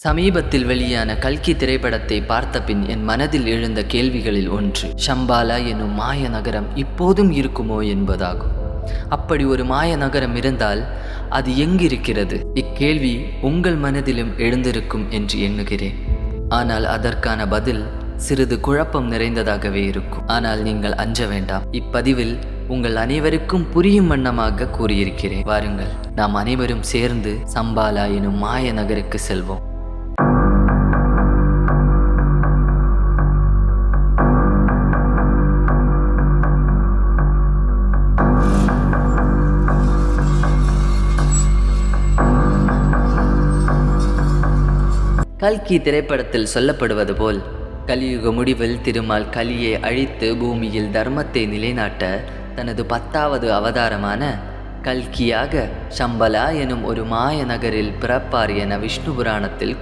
சமீபத்தில் வெளியான கல்கி திரைப்படத்தை பார்த்த பின் என் மனதில் எழுந்த கேள்விகளில் ஒன்று ஷம்பாலா என்னும் மாய நகரம் இப்போதும் இருக்குமோ என்பதாகும். அப்படி ஒரு மாய நகரம் இருந்தால் அது எங்கிருக்கிறது? இக்கேள்வி உங்கள் மனதிலும் எழுந்திருக்கும் என்று எண்ணுகிறேன். ஆனால் அதற்கான பதில் சிறிது குழப்பம் நிறைந்ததாகவே இருக்கும். ஆனால் நீங்கள் அஞ்ச வேண்டாம். இப்பதிவில் உங்கள் அனைவருக்கும் புரியும் வண்ணமாக கூறியிருக்கிறேன். வாருங்கள், நாம் அனைவரும் சேர்ந்து சம்பாலா எனும் மாய நகருக்கு செல்வோம். கல்கி திரைப்படத்தில் சொல்லப்படுவது போல் கலியுக முடிவில் திருமால் கலியை அழித்து பூமியில் தர்மத்தை நிலைநாட்ட தனது 10வது அவதாரமான கல்கியாக ஷம்பலா எனும் ஒரு மாய நகரில் பிறப்பார் என விஷ்ணு புராணத்தில்